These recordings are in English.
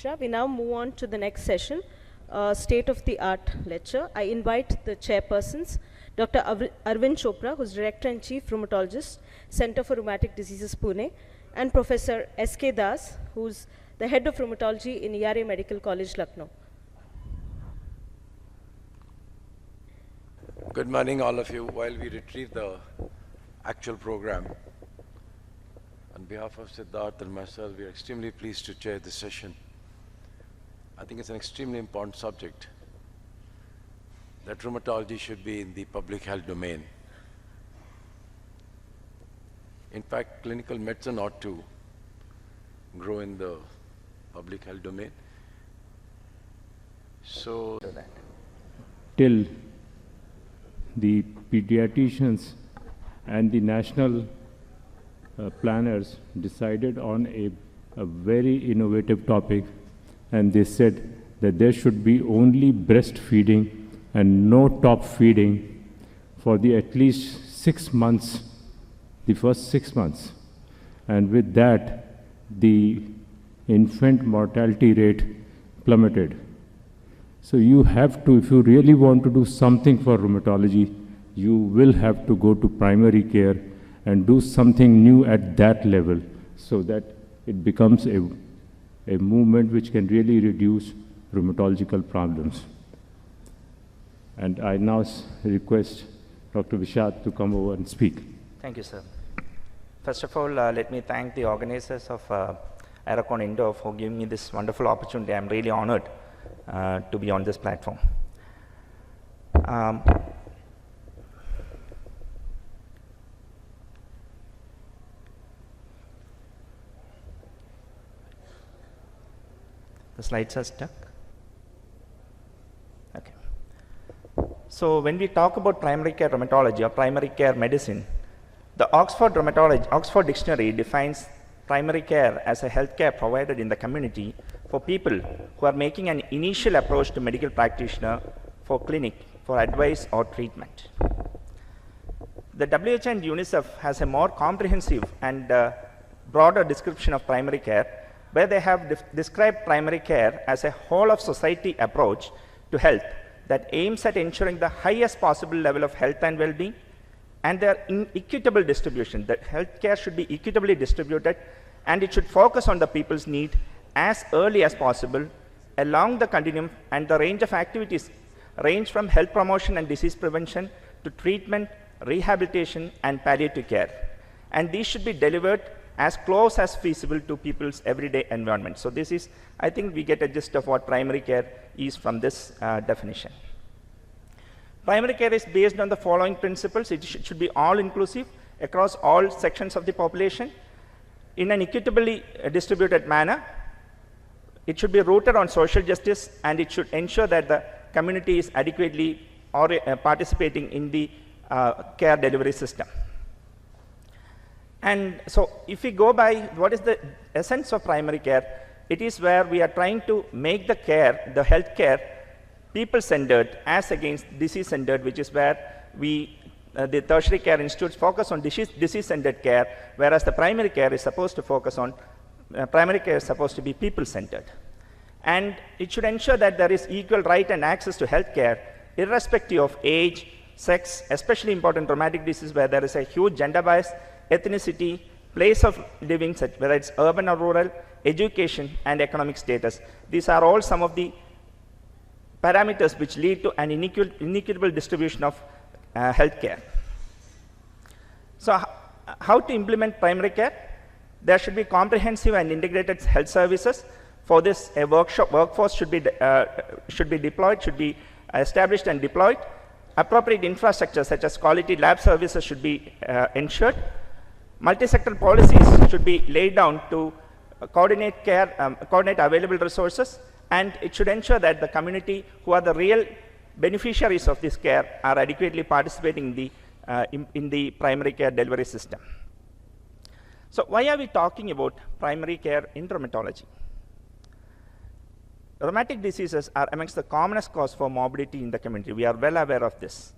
Mishra. We now move on to the next session, state-of-the-art lecture. I invite the chairpersons, Dr. Arvind Chopra, who's Director and Chief Rheumatologist, Center for Rheumatic Diseases, Pune, and Professor S.K. Das, who's the Head of Rheumatology in ERA Medical College, Lucknow. Good morning, all of you. While we retrieve the actual program, on behalf of Siddharth and myself, we are extremely pleased to chair this session. I think it's an extremely important subject, that rheumatology should be in the public health domain. In fact, clinical medicine ought to grow in the public health domain. So till the pediatricians and the national planners decided on a very innovative topic, and they said that there should be only breastfeeding and no top feeding for the at least 6 months, the first 6 months. And with that, the infant mortality rate plummeted. So you have to, if you really want to do something for rheumatology, you will have to go to primary care and do something new at that level so that it becomes a movement which can really reduce rheumatological problems. And I now request Dr. Vishad to come over and speak. Thank you, sir. First of all, let me thank the organizers of Iracon Indoor for giving me this wonderful opportunity. I'm really honored to be on this platform. The slides are stuck. Okay. So when we talk about primary care rheumatology or primary care medicine, the Oxford Dictionary defines primary care as a healthcare provided in the community for people who are making an initial approach to medical practitioner for clinic for advice or treatment. The WHO and UNICEF has a more comprehensive and broader description of primary care, where they have described primary care as a whole of society approach to health that aims at ensuring the highest possible level of health and well-being and their equitable distribution. That healthcare should be equitably distributed, and it should focus on the people's need as early as possible along the continuum, and the range of activities range from health promotion and disease prevention to treatment, rehabilitation, and palliative care. And these should be delivered as close as feasible to people's everyday environment. So this is, I think we get a gist of what primary care is from this definition. Primary care is based on the following principles. It should be all-inclusive across all sections of the population in an equitably distributed manner. It should be rooted on social justice, and it should ensure that the community is adequately participating in the care delivery system. And so if we go by what is the essence of primary care, it is where we are trying to make the care, the health care, people-centered as against disease-centered, which is where we, the tertiary care institutes focus on disease-centered care, whereas the primary care is supposed to focus on, primary care is supposed to be people-centered. And it should ensure that there is equal right and access to health care, irrespective of age, sex, especially important rheumatic disease where there is a huge gender bias, ethnicity, place of living, whether it's urban or rural, education, and economic status. These are all some of the parameters which lead to an inequitable distribution of health care. So how to implement primary care? There should be comprehensive and integrated health services. For this, a workforce should be deployed, should be established and deployed. Appropriate infrastructure such as quality lab services should be ensured. Multi-sector policies should be laid down to coordinate care, coordinate available resources, and it should ensure that the community who are the real beneficiaries of this care are adequately participating in the primary care delivery system. So why are we talking about primary care in rheumatology? Rheumatic diseases are amongst the commonest cause for morbidity in the community. We are well aware of this.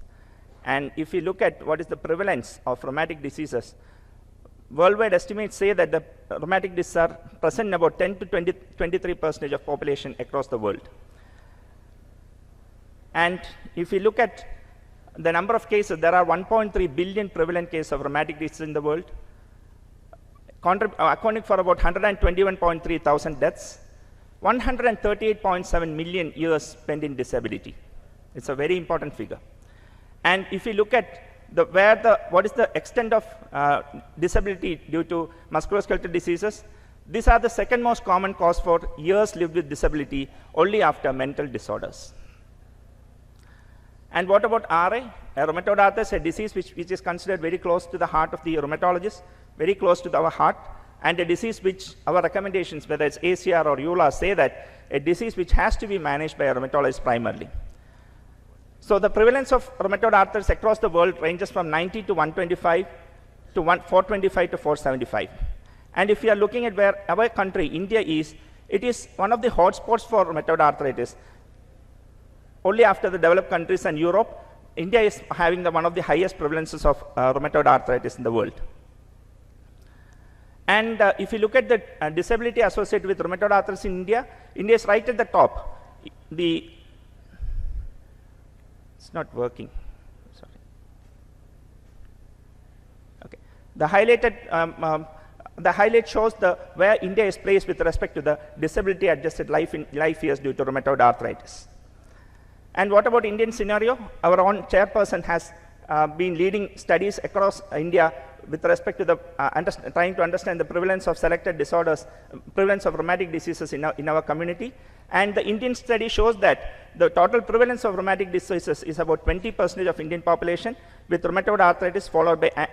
And if we look at what is the prevalence of rheumatic diseases, worldwide estimates say that the rheumatic discs are present in about 10 to 23% of population across the world. And if we look at the number of cases, there are 1.3 billion prevalent cases of rheumatic discs in the world, accounting for about 121.3 thousand deaths, 138.7 million years spent in disability. It's a very important figure. And if you look at what is the extent of disability due to musculoskeletal diseases, these are the second most common cause for years lived with disability, only after mental disorders. And what about RA? Rheumatoid arthritis, a disease which is considered very close to the heart of the rheumatologist, very close to our heart, and a disease which our recommendations, whether it's ACR or EULAR, say that a disease which has to be managed by a rheumatologist primarily. So the prevalence of rheumatoid arthritis across the world ranges from 90 to 125 to 425 to 475. And if you are looking at where our country, India, is, it is one of the hotspots for rheumatoid arthritis. Only after the developed countries and Europe, India is having one of the highest prevalences of rheumatoid arthritis in the world. And if you look at the disability associated with rheumatoid arthritis in India, India is right at the top. It's not working. Sorry. Okay. The highlight shows where India is placed with respect to the disability-adjusted life years due to rheumatoid arthritis. And what about Indian scenario? Our own chairperson has been leading studies across India with respect to trying to understand the prevalence of selected disorders, prevalence of rheumatic diseases in our community. And the Indian study shows that the total prevalence of rheumatic diseases is about 20% of Indian population, with rheumatoid arthritis followed by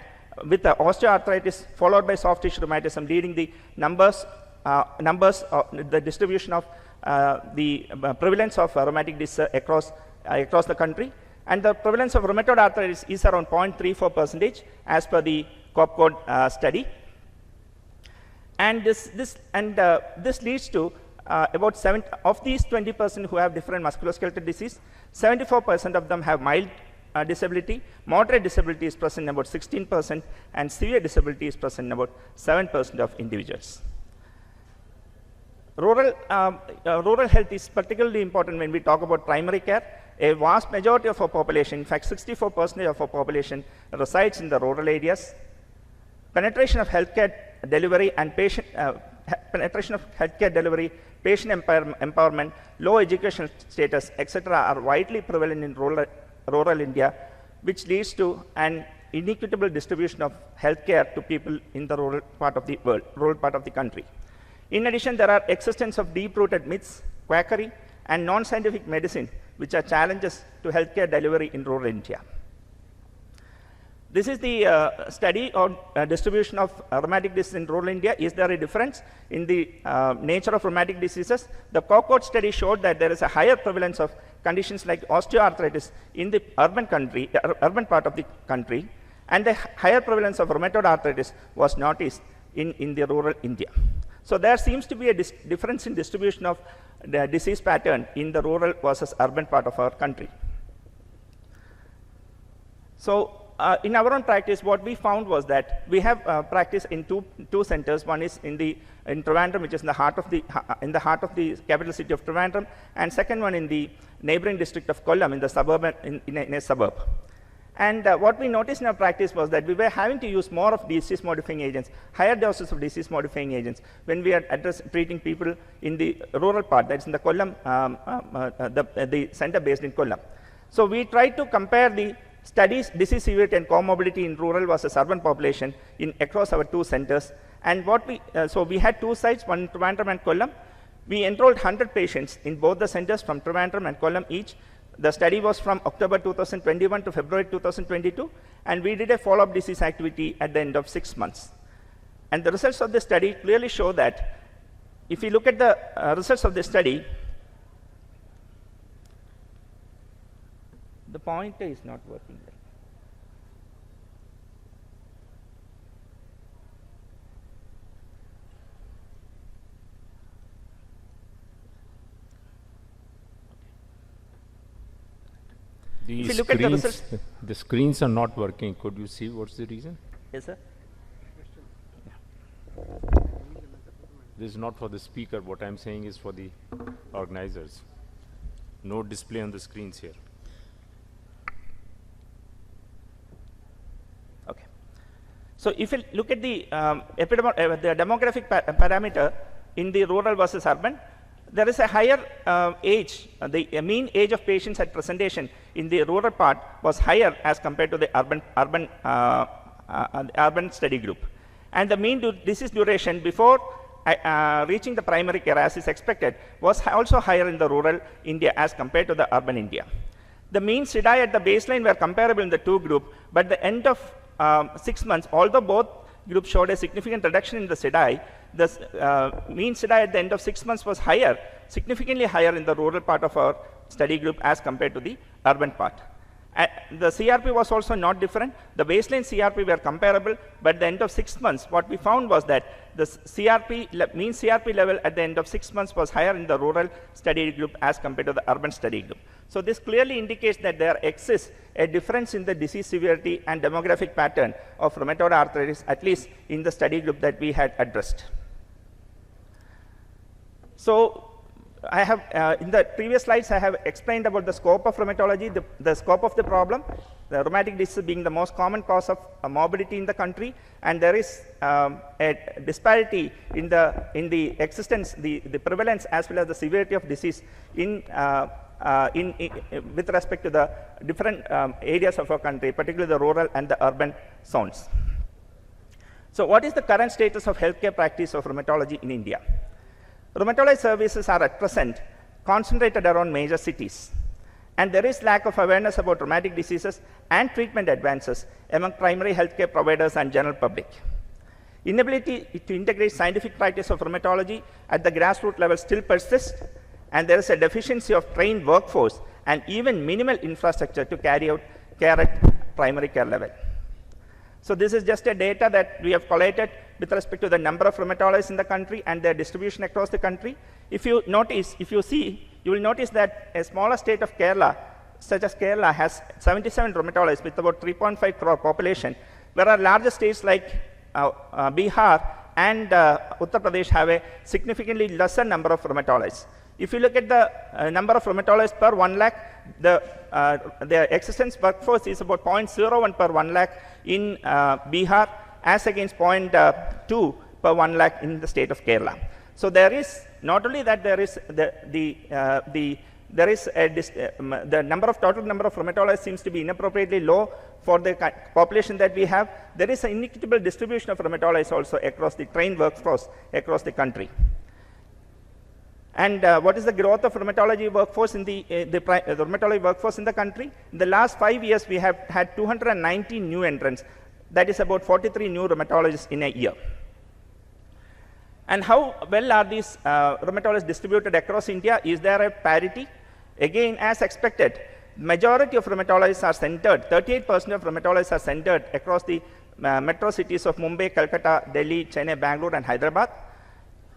with osteoarthritis followed by soft tissue rheumatism, leading the numbers the distribution of the prevalence of rheumatic disease across the country. And the prevalence of rheumatoid arthritis is around 0.34% as per the COPCODE study. And this leads to about 7 of these 20% who have different musculoskeletal disease, 74% of them have mild disability, moderate disability is present in about 16%, and severe disability is present in about 7% of individuals. Rural health is particularly important when we talk about primary care. A vast majority of our population, in fact 64% of our population, resides in the rural areas. Penetration of healthcare delivery and patient empowerment, low educational status, etc., are widely prevalent in rural India, which leads to an inequitable distribution of healthcare to people in the rural part of the world, rural part of the country. In addition, there are existence of deep-rooted myths, quackery, and non-scientific medicine, which are challenges to healthcare delivery in rural India. This is the study on distribution of rheumatic disease in rural India. Is there a difference in the nature of rheumatic diseases? The COPCODE study showed that there is a higher prevalence of conditions like osteoarthritis in the urban part of the country, and the higher prevalence of rheumatoid arthritis was noticed in the rural India. So there seems to be a difference in distribution of the disease pattern in the rural versus urban part of our country. So in our own practice, what we found was that we have practice in two centers. One is in Trivandrum, which is in the heart of the capital city of Trivandrum, and second one in the neighboring district of Kollam, in the suburb, in a suburb. And what we noticed in our practice was that we were having to use more of disease-modifying agents, higher doses of disease-modifying agents, when we are treating people in the rural part, that's in the Kollam, the center based in Kollam. So we tried to compare the studies, disease severity and comorbidity in rural versus urban population across our two centers. And so we had two sites, one in Trivandrum and Kollam. We enrolled 100 patients in both the centers from Trivandrum and Kollam each. The study was from October 2021 to February 2022, and we did a follow-up disease activity at the end of 6 months. And the results of the study clearly show that if you look at the results of the study, the pointer is not working right. If you look at the screens are not working. Could you see what's the reason? Yes, sir. This is not for the speaker. What I'm saying is for the organizers. No display on the screens here. Okay. So if you look at the the demographic parameter in the rural versus urban, there is a higher age. The mean age of patients at presentation in the rural part was higher as compared to the urban study group. And the mean disease duration before reaching the primary care, as is expected, was also higher in the rural India as compared to the urban India. The mean SIDI at the baseline were comparable in the two groups, but at the end of 6 months, although both groups showed a significant reduction in the SIDI, the mean SIDI at the end of 6 months was higher, significantly higher in the rural part of our study group as compared to the urban part. The CRP was also not different. The baseline CRP were comparable, but at the end of 6 months, what we found was that the mean CRP level at the end of 6 months was higher in the rural study group as compared to the urban study group. So this clearly indicates that there exists a difference in the disease severity and demographic pattern of rheumatoid arthritis, at least in the study group that we had addressed. So I have, in the previous slides, I have explained about the scope of rheumatology, the scope of the problem, the rheumatic disease being the most common cause of morbidity in the country, and there is a disparity in the existence, the prevalence as well as the severity of disease with respect to the different areas of our country, particularly the rural and the urban zones. So what is the current status of healthcare practice of rheumatology in India? Rheumatology services are at present concentrated around major cities, and there is lack of awareness about rheumatic diseases and treatment advances among primary healthcare providers and general public. Inability to integrate scientific practice of rheumatology at the grassroots level still persists, and there is a deficiency of trained workforce and even minimal infrastructure to carry out care at primary care level. So this is just a data that we have collated with respect to the number of rheumatologists in the country and their distribution across the country. If you see, you will notice that a smaller state of Kerala, such as Kerala, has 77 rheumatologists with about 3.5 crore population, whereas larger states like Bihar and Uttar Pradesh have a significantly lesser number of rheumatologists. If you look at the number of rheumatologists per 1 lakh, the existence workforce is about 0.01 per 1 lakh in Bihar, as against 0.2 per 1 lakh in the state of Kerala. So there is not only that there is the total number of rheumatologists seems to be inappropriately low for the population that we have. There is an inequitable distribution of rheumatologists also across the trained workforce across the country. And what is the growth of rheumatology workforce in the rheumatology workforce in the country? In the last 5 years, we have had 219 new entrants. That is about 43 new rheumatologists in a year. And how well are these rheumatologists distributed across India? Is there a parity? Again, as expected, majority of rheumatologists are centered, 38% of rheumatologists are centered across the metro cities of Mumbai, Calcutta, Delhi, Chennai, Bangalore, and Hyderabad,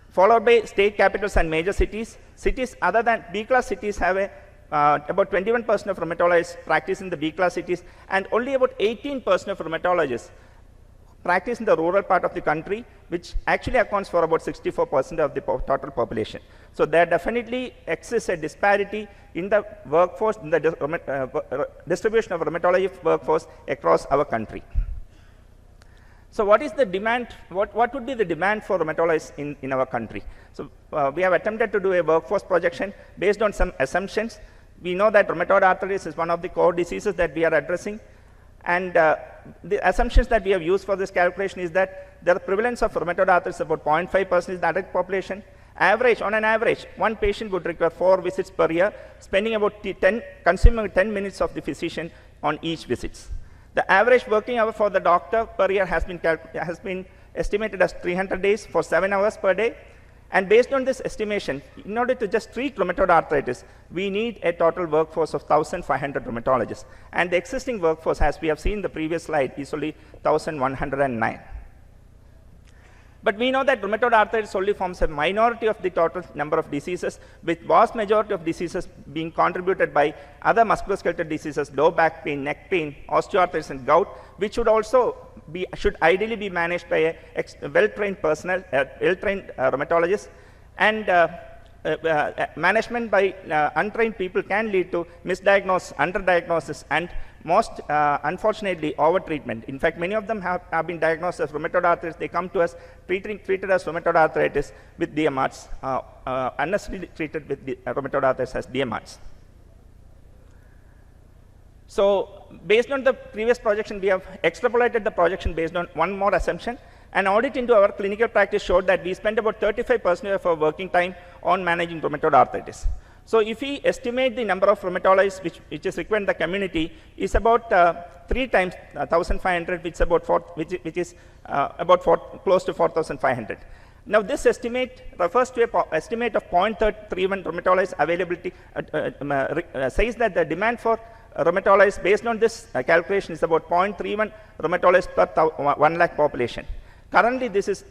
followed by state capitals and major cities. Cities other than B-class cities have about 21% of rheumatologists practice in the B-class cities, and only about 18% of rheumatologists practice in the rural part of the country, which actually accounts for about 64% of the total population. So there definitely exists a disparity in the workforce, in the distribution of rheumatology workforce across our country. So what is the demand, what would be the demand for rheumatologists in our country? So we have attempted to do a workforce projection based on some assumptions. We know that rheumatoid arthritis is one of the core diseases that we are addressing. And the assumptions that we have used for this calculation is that the prevalence of rheumatoid arthritis is about 0.5% in the adult population. On an average, one patient would require 4 visits per year, spending about consuming 10 minutes of the physician on each visit. The average working hour for the doctor per year has been estimated as 300 days for 7 hours per day. And based on this estimation, in order to just treat rheumatoid arthritis, we need a total workforce of 1,500 rheumatologists. And the existing workforce, as we have seen in the previous slide, is only 1,109. But we know that rheumatoid arthritis only forms a minority of the total number of diseases, with vast majority of diseases being contributed by other musculoskeletal diseases, low back pain, neck pain, osteoarthritis, and gout, which would also should ideally be managed by a well-trained personnel, well-trained rheumatologist, and management by untrained people can lead to misdiagnosis, underdiagnosis, and most unfortunately over-treatment. In fact, many of them have been diagnosed as rheumatoid arthritis. They come to us treated as rheumatoid arthritis with DMARDs, unnecessarily treated with rheumatoid arthritis as DMARDs. So based on the previous projection, we have extrapolated the projection based on one more assumption. An audit into our clinical practice showed that we spend about 35% of our working time on managing rheumatoid arthritis. So if we estimate the number of rheumatologists which is required in the community is about 3 times 1,500, which is about close to 4,500. Now this estimate refers to an estimate of 0.31 rheumatologist availability, says that the demand for rheumatologists based on this calculation is about 0.31 rheumatologists per 1 lakh population. Currently, this is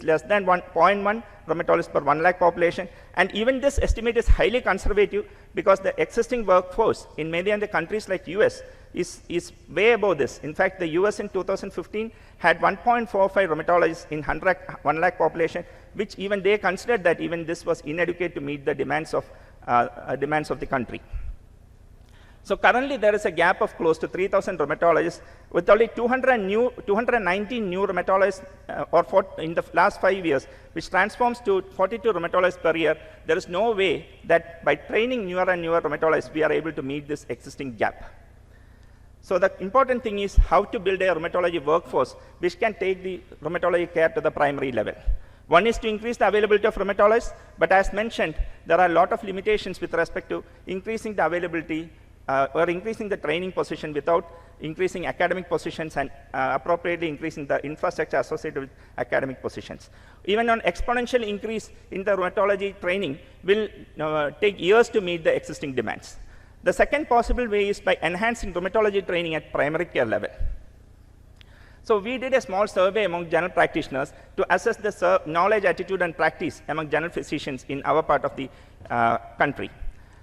less than 1.1 rheumatologists per 1 lakh population, and even this estimate is highly conservative because the existing workforce in many other countries like US is way above this. In fact, the US in 2015 had 1.45 rheumatologists in 1 lakh population, which even they considered that even this was inadequate to meet the demands of the country. So currently there is a gap of close to 3,000 rheumatologists with only 219 new rheumatologists in the last 5 years, which transforms to 42 rheumatologists per year. There is no way that by training newer and newer rheumatologists, we are able to meet this existing gap. So the important thing is how to build a rheumatology workforce which can take the rheumatology care to the primary level. One is to increase the availability of rheumatologists, but as mentioned, there are a lot of limitations with respect to increasing the availability or increasing the training position without increasing academic positions and appropriately increasing the infrastructure associated with academic positions. Even an exponential increase in the rheumatology training will take years to meet the existing demands. The second possible way is by enhancing rheumatology training at primary care level. So we did a small survey among general practitioners to assess the knowledge, attitude, and practice among general physicians in our part of the country.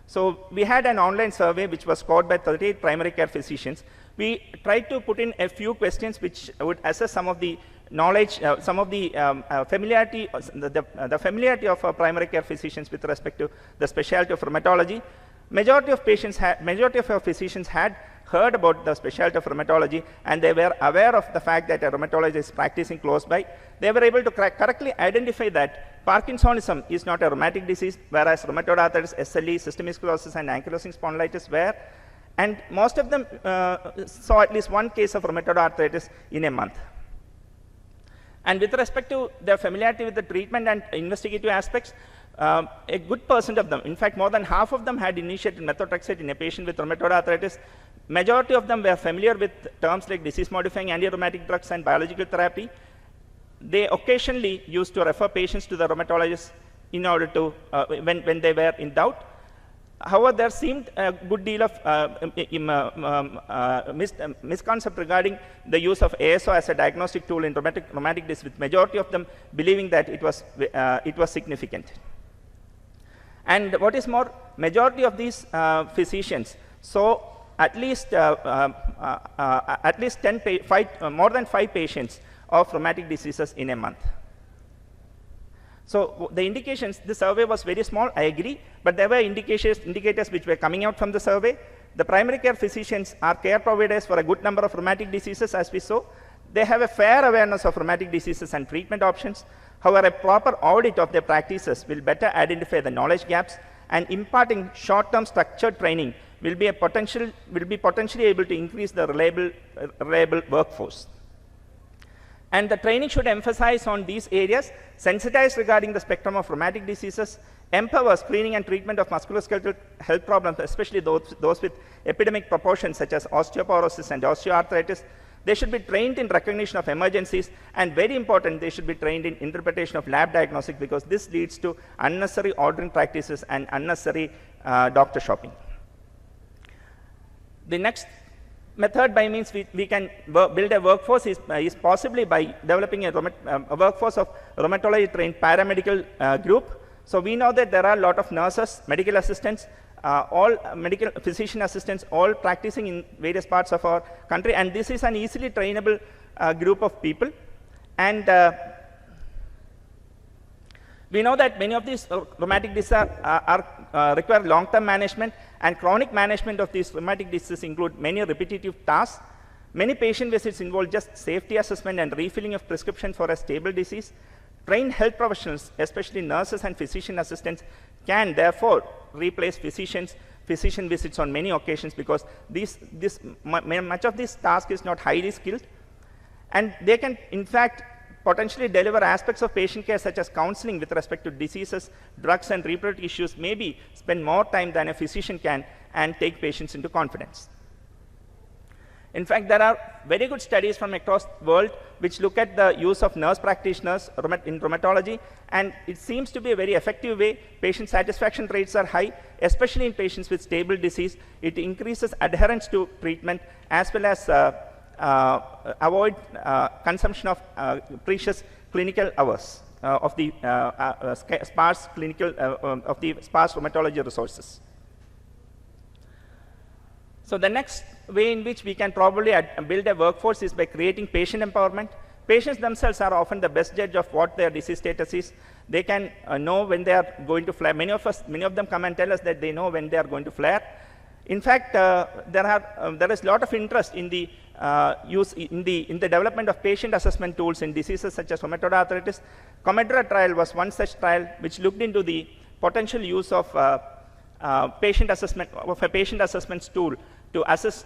So we had an online survey which was scored by 38 primary care physicians. We tried to put in a few questions which would assess some of the knowledge, some of the familiarity, the familiarity of primary care physicians with respect to the specialty of rheumatology. Majority of our physicians had heard about the specialty of rheumatology, and they were aware of the fact that a rheumatologist is practicing close by. They were able to correctly identify that Parkinsonism is not a rheumatic disease, whereas rheumatoid arthritis, SLE, systemic sclerosis, and ankylosing spondylitis were. And most of them saw at least one case of rheumatoid arthritis in a month. And with respect to their familiarity with the treatment and investigative aspects, a good percent of them, in fact more than half of them, had initiated methotrexate in a patient with rheumatoid arthritis. Majority of them were familiar with terms like disease-modifying anti-rheumatic drugs and biological therapy. They occasionally used to refer patients to the rheumatologist in order to, when they were in doubt. However, there seemed a good deal of misconception regarding the use of ASO as a diagnostic tool in rheumatic disease, with majority of them believing that it was significant. And what is more, majority of these physicians saw at least more than 5 patients of rheumatic diseases in a month. So the indications, the survey was very small, I agree, but there were indicators which were coming out from the survey. The primary care physicians are care providers for a good number of rheumatic diseases, as we saw. They have a fair awareness of rheumatic diseases and treatment options. However, a proper audit of their practices will better identify the knowledge gaps, and imparting short-term structured training will be potentially able to increase the reliable workforce. And the training should emphasize on these areas: sensitize regarding the spectrum of rheumatic diseases, empower screening and treatment of musculoskeletal health problems, especially those with epidemic proportions such as osteoporosis and osteoarthritis. They should be trained in recognition of emergencies, and very important, they should be trained in interpretation of lab diagnostic, because this leads to unnecessary ordering practices and unnecessary doctor shopping. The next method by means we can build a workforce is possibly by developing a workforce of rheumatology trained paramedical group. So we know that there are a lot of nurses, medical assistants, all medical physician assistants, all practicing in various parts of our country, and this is an easily trainable group of people. And we know that many of these rheumatic diseases require long-term management, and chronic management of these rheumatic diseases include many repetitive tasks. Many patient visits involve just safety assessment and refilling of prescription for a stable disease. Trained health professionals, especially nurses and physician assistants, can therefore replace physician visits on many occasions, because much of this task is not highly skilled, and they can in fact potentially deliver aspects of patient care such as counseling with respect to diseases, drugs, and reproductive issues, maybe spend more time than a physician can and take patients into confidence. In fact, there are very good studies from across the world which look at the use of nurse practitioners in rheumatology, and it seems to be a very effective way. Patient satisfaction rates are high, especially in patients with stable disease. It increases adherence to treatment, as well as avoid consumption of precious clinical hours of the sparse rheumatology resources. So the next way in which we can probably build a workforce is by creating patient empowerment. Patients themselves are often the best judge of what their disease status is. They can know when they are going to flare. Many of them come and tell us that they know when they are going to flare. In fact, there is a lot of interest in the in the development of patient assessment tools in diseases such as rheumatoid arthritis. Comedra trial was one such trial which looked into the potential use of a patient assessment tool to assess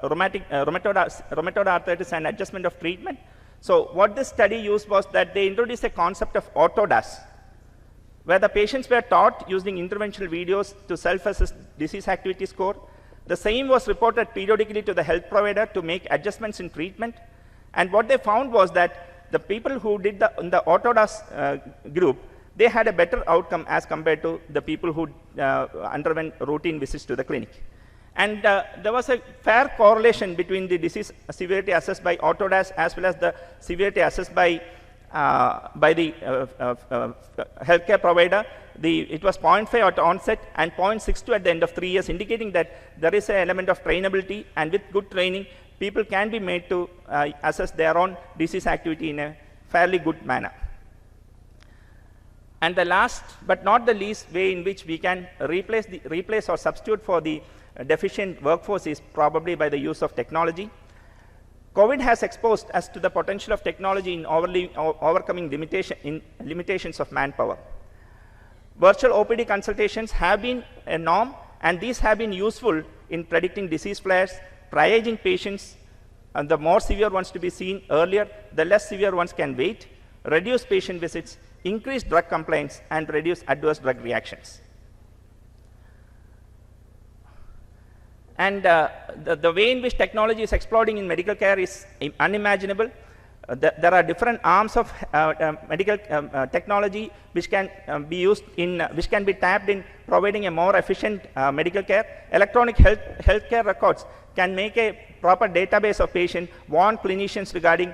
rheumatoid arthritis and adjustment of treatment. So what this study used was that they introduced a concept of autodas, where the patients were taught using interventional videos to self-assess disease activity score. The same was reported periodically to the health provider to make adjustments in treatment. And what they found was that the people who did in the autodas group, they had a better outcome as compared to the people who underwent routine visits to the clinic. And there was a fair correlation between the disease severity assessed by autodas as well as the severity assessed by the healthcare provider. It was 0.5 at onset and 0.62 at the end of 3 years, indicating that there is an element of trainability, and with good training, people can be made to assess their own disease activity in a fairly good manner. And the last but not the least way in which we can replace or substitute for the deficient workforce is probably by the use of technology. COVID has exposed us to the potential of technology in overcoming limitations of manpower. Virtual OPD consultations have been a norm, and these have been useful in predicting disease flares, triaging patients, and the more severe ones to be seen earlier, the less severe ones can wait, reduce patient visits, increase drug compliance, and reduce adverse drug reactions. And the way in which technology is exploding in medical care is unimaginable. There are different arms of medical technology which can be used which can be tapped in providing a more efficient medical care. Electronic healthcare records can make a proper database of patients, warn clinicians regarding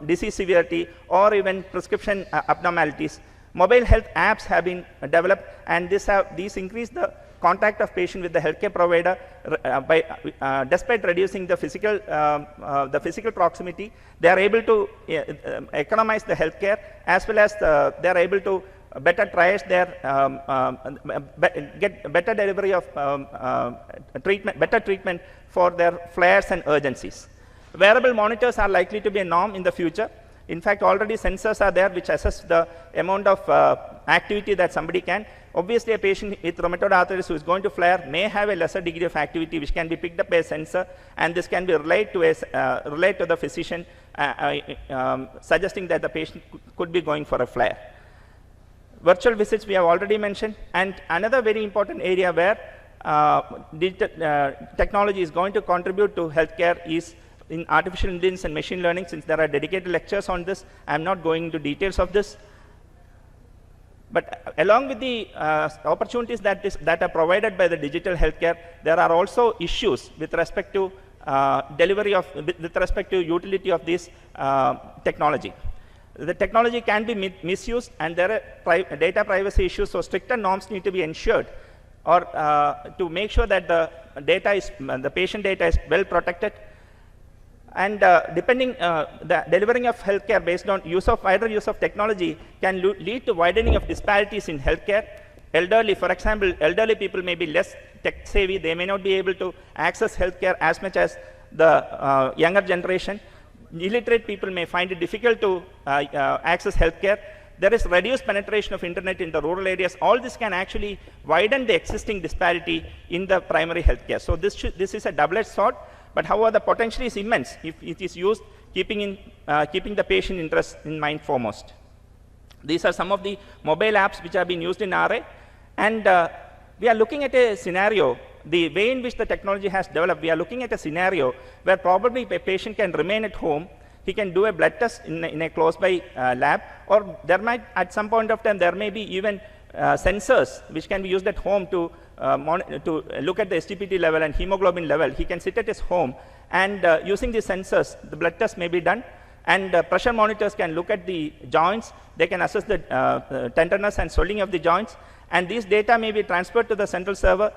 disease severity or even prescription abnormalities. Mobile health apps have been developed, and these increase the contact of patient with the healthcare provider despite reducing the physical proximity. They are able to economize the healthcare, as well as they are able to better triage their get better delivery of better treatment for their flares and urgencies. Wearable monitors are likely to be a norm in the future. In fact, already sensors are there which assess the amount of activity that somebody can. Obviously, a patient with rheumatoid arthritis who is going to flare may have a lesser degree of activity which can be picked up by a sensor, and this can be relayed to the physician, suggesting that the patient could be going for a flare. Virtual visits we have already mentioned, and another very important area where technology is going to contribute to healthcare is in artificial intelligence and machine learning. Since there are dedicated lectures on this, I am not going into details of this. But along with the opportunities that are provided by the digital healthcare, there are also issues with respect to with respect to utility of this technology. The technology can be misused, and there are data privacy issues, so stricter norms need to be ensured, or to make sure that the patient data is well protected. And the delivering of healthcare based on wider use of technology can lead to widening of disparities in healthcare. Elderly, for example, elderly people may be less tech savvy. They may not be able to access healthcare as much as the younger generation. Illiterate people may find it difficult to access healthcare. There is reduced penetration of internet in the rural areas. All this can actually widen the existing disparity in the primary healthcare. So this is a double-edged sword, but however, the potential is immense if it is used keeping the patient interest in mind foremost. These are some of the mobile apps which have been used in RA, and we are looking at a scenario, the way in which the technology has developed, we are looking at a scenario where probably a patient can remain at home. He can do a blood test in a close-by lab, or there might, at some point of time, there may be even sensors which can be used at home to look at the SGPT level and hemoglobin level. He can sit at his home, and using these sensors, the blood test may be done, and pressure monitors can look at the joints. They can assess the tenderness and swelling of the joints, and these data may be transferred to the central server,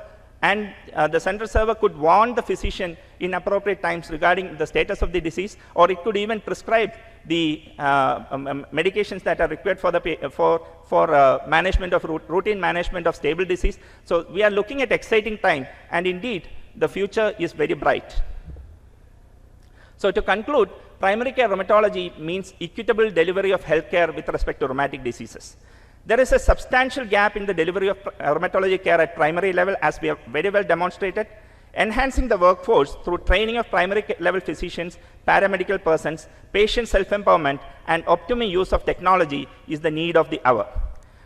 and the central server could warn the physician in appropriate times regarding the status of the disease, or it could even prescribe the medications that are required for management of routine management of stable disease. So we are looking at exciting time, and indeed the future is very bright. So to conclude, primary care rheumatology means equitable delivery of healthcare with respect to rheumatic diseases. There is a substantial gap in the delivery of rheumatology care at primary level, as we have very well demonstrated. Enhancing the workforce through training of primary level physicians, paramedical persons, patient self-empowerment, and optimum use of technology is the need of the hour.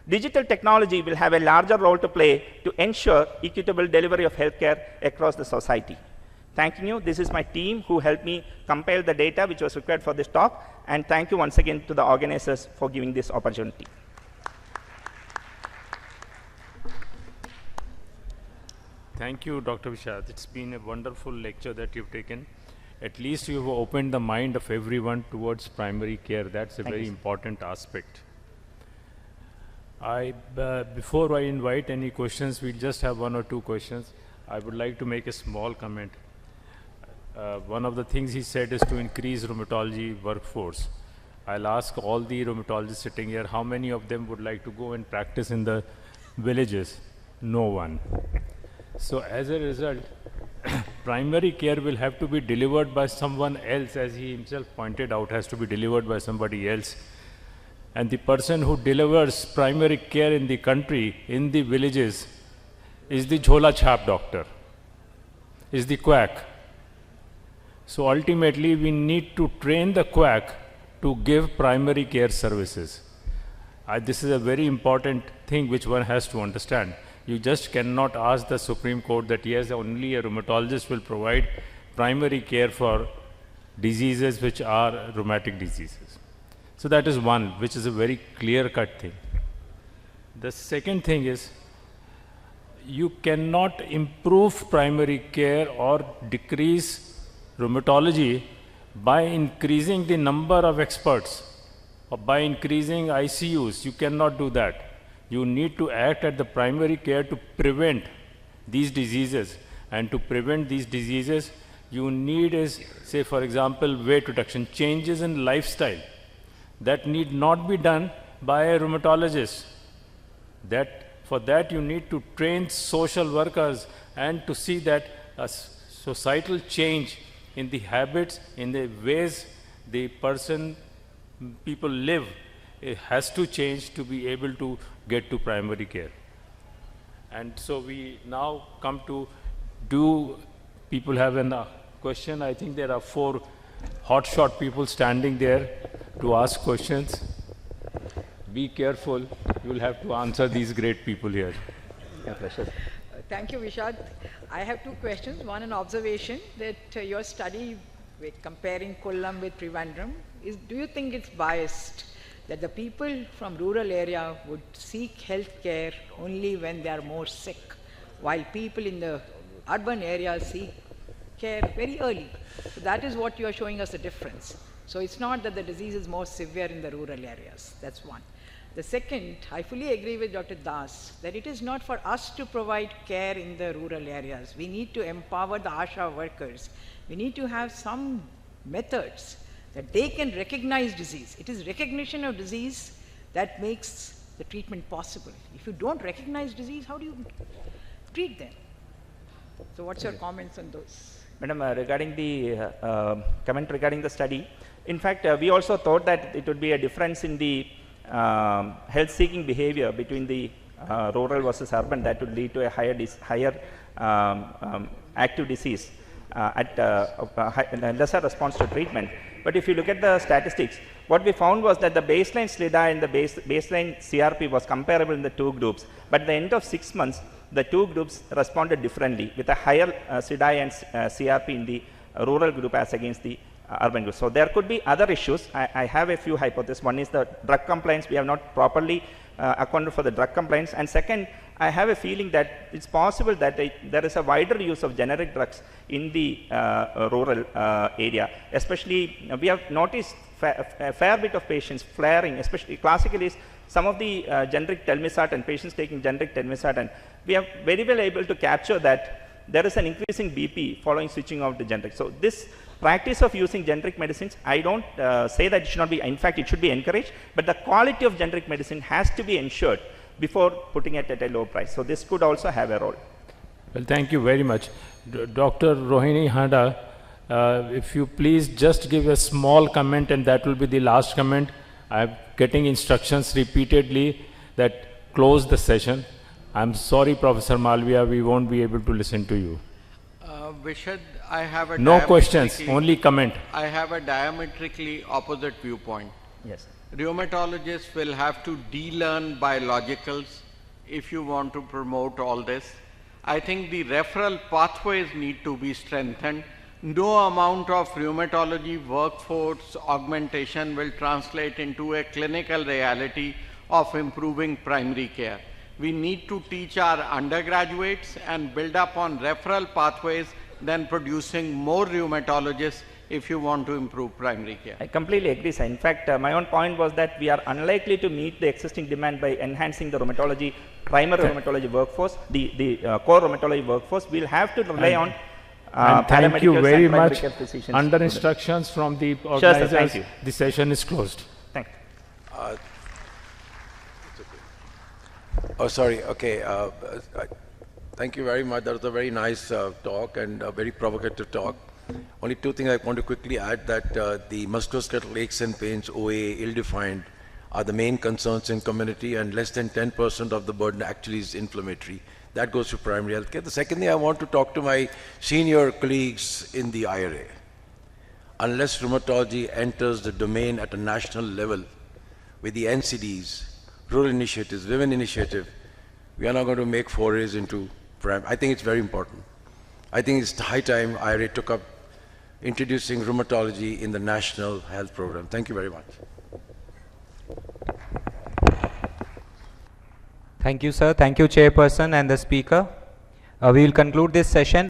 Digital technology will have a larger role to play to ensure equitable delivery of healthcare across the society. Thank you. This is my team who helped me compile the data which was required for this talk, and thank you once again to the organizers for giving this opportunity. Thank you, Dr. Vishad. It's been a wonderful lecture that you've taken. At least you've opened the mind of everyone towards primary care. That's a very important aspect. Before I invite any questions, we'll just have one or two questions. I would like to make a small comment. One of the things he said is to increase rheumatology workforce. I'll ask all the rheumatologists sitting here, how many of them would like to go and practice in the villages? No one. So as a result, primary care will have to be delivered by someone else, as he himself pointed out, has to be delivered by somebody else. And the person who delivers primary care in the country, in the villages, is the Jhola Chhap doctor, is the quack. So ultimately, we need to train the quack to give primary care services. This is a very important thing which one has to understand. You just cannot ask the Supreme Court that yes, only a rheumatologist will provide primary care for diseases which are rheumatic diseases. So that is one, which is a very clear-cut thing. The second thing is, you cannot improve primary care or decrease rheumatology by increasing the number of experts or by increasing ICUs. You cannot do that. You need to act at the primary care to prevent these diseases. And to prevent these diseases, you need is, say for example, weight reduction, changes in lifestyle. That need not be done by a rheumatologist. For that you need to train social workers and to see that a societal change in the habits, in the ways the people live, it has to change to be able to get to primary care. And so we now come to, do people have a question? I think there are 4 hotshot people standing there to ask questions. Be careful, you will have to answer these great people here. Yeah, pleasure. Thank you, Vishad. I have 2 questions. One, an observation that your study with comparing Kollam with Trivandrum, do you think it's biased? That the people from rural area would seek health care only when they are more sick, while people in the urban areas seek care very early. So that is what you are showing us the difference. So it's not that the disease is more severe in the rural areas. That's one. The second, I fully agree with Dr. Das that it is not for us to provide care in the rural areas. We need to empower the ASHA workers. We need to have some methods that they can recognize disease. It is recognition of disease that makes the treatment possible. If you don't recognize disease, how do you treat them? So what's your comments on those? Madam, regarding the comment regarding the study, in fact, we also thought that it would be a difference in the health-seeking behavior between the rural versus urban that would lead to a higher active disease at lesser response to treatment. But if you look at the statistics, what we found was that the baseline SLIDA and the baseline CRP was comparable in the two groups. But at the end of 6 months, the two groups responded differently with a higher SLIDA and CRP in the rural group as against the urban group. So there could be other issues. I have a few hypotheses. One is the drug compliance. We have not properly accounted for the drug compliance. And second, I have a feeling that it's possible that there is a wider use of generic drugs in the rural area. Especially, we have noticed a fair bit of patients flaring, especially classically some of the generic telmisartan, patients taking generic telmisartan, we are very well able to capture that there is an increasing BP following switching out to generic. So this practice of using generic medicines, I don't say that it should not be, in fact it should be encouraged, but the quality of generic medicine has to be ensured before putting it at a low price. So this could also have a role. Well, thank you very much. Dr. Rohini Handa, if you please just give a small comment, and that will be the last comment. I'm getting instructions repeatedly that close the session. I'm sorry, Professor Malviya, we won't be able to listen to you. Vishad, I have a no questions, only comment. I have a diametrically opposite viewpoint. Yes. Rheumatologists will have to de-learn biologicals if you want to promote all this. I think the referral pathways need to be strengthened. No amount of rheumatology workforce augmentation will translate into a clinical reality of improving primary care. We need to teach our undergraduates and build up on referral pathways than producing more rheumatologists if you want to improve primary care. I completely agree, sir. In fact, my own point was that we are unlikely to meet the existing demand by enhancing the rheumatology, primary rheumatology workforce, the core rheumatology workforce. We'll have to rely on and thank you very much. Physicians. Under instructions from the organizers, sure, thank you. The session is closed. Thank you. Oh, sorry. Okay. Thank you very much. That was a very nice talk and a very provocative talk. Only two things I want to quickly add, that the musculoskeletal aches and pains, OA, ill-defined, are the main concerns in community, and less than 10% of the burden actually is inflammatory. That goes to primary health care. The second thing, I want to talk to my senior colleagues in the IRA. Unless rheumatology enters the domain at a national level with the NCDs, rural initiatives, women initiative, we are not going to make forays into I think it's very important. I think it's high time IRA took up introducing rheumatology in the national health program. Thank you very much. Thank you, sir. Thank you, Chairperson and the speaker. We will conclude this session.